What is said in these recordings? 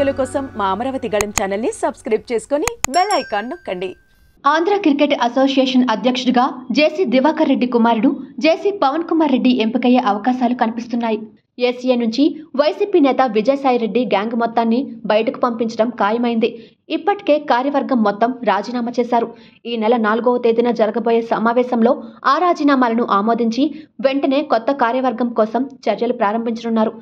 వీడియోల కోసం మా అమరావతి గళం ఛానల్ ని సబ్స్క్రైబ్ చేసుకొని బెల్ ఐకాన్ నొక్కండి. ఆంధ్ర క్రికెట్ అసోసియేషన్ అధ్యక్షుడిగా జేసీ దివాకర్ రెడ్డి కుమారుడు జేసీ పవన్ కుమార్ రెడ్డి ఎంపికయ్యే అవకాశాలు కనిపిస్తున్నాయి. ఏసీఏ నుంచి వైసీపీ నేత విజయసాయిరెడ్డి గ్యాంగ్ మొత్తాన్ని బయటకు పంపించడం ఖాయమైంది. ఇప్పటికే కార్యవర్గం మొత్తం రాజీనామా చేశారు. ఈ నెల 4వ తేదీన జరగబోయే సమావేశంలో ఆ రాజీనామాలను ఆమోదించి వెంటనే కొత్త కార్యవర్గం కోసం చర్యలు ప్రారంభించనున్నారు.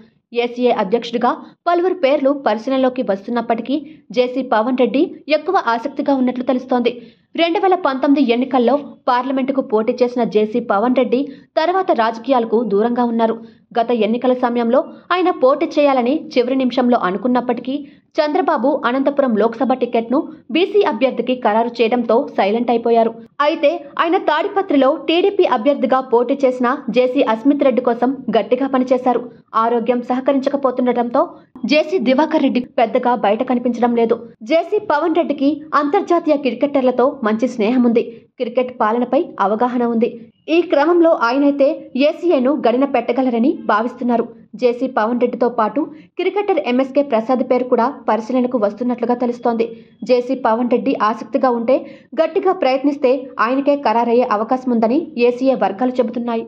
ఏసీఏ అధ్యక్షుడిగా పలువురు పేర్లు పరిశీలనలోకి వస్తున్నప్పటికీ జేసీ పవన్ రెడ్డి ఎక్కువ ఆసక్తిగా ఉన్నట్లు తెలుస్తోంది. 2019 ఎన్నికల్లో పార్లమెంటుకు పోటీ చేసిన జేసీ పవన్ రెడ్డి తర్వాత రాజకీయాలకు దూరంగా ఉన్నారు. గత ఎన్నికల సమయంలో ఆయన పోటీ చేయాలని చివరి నిమిషంలో అనుకున్నప్పటికీ చంద్రబాబు అనంతపురం లోక్సభ టికెట్ను బీసీ అభ్యర్థికి ఖరారు చేయడంతో సైలెంట్ అయిపోయారు. అయితే ఆయన తాడిపత్రిలో టీడీపీ అభ్యర్థిగా పోటీ చేసిన జేసీ అస్మిత్ రెడ్డి కోసం గట్టిగా పనిచేశారు. ఆరోగ్యం సహకరించకపోతుండటంతో జేసీ దివాకర్ రెడ్డి పెద్దగా బయట కనిపించడం లేదు. జేసీ పవన్ రెడ్డికి అంతర్జాతీయ క్రికెటర్లతో మంచి స్నేహం ఉంది. క్రికెట్ పాలనపై అవగాహన ఉంది. ఈ క్రమంలో ఆయనైతే ఏసీఏను గడిన పెట్టగలరని భావిస్తున్నారు. జేసీ పవన్ రెడ్డితో పాటు క్రికెటర్ ఎంఎస్కే ప్రసాద్ పేరు కూడా పరిశీలనకు వస్తున్నట్లుగా తెలుస్తోంది. జేసీ పవన్ రెడ్డి ఆసక్తిగా ఉంటే గట్టిగా ప్రయత్నిస్తే ఆయనకే ఖరారయ్యే అవకాశం ఉందని ఏసీఏ వర్గాలు చెబుతున్నాయి.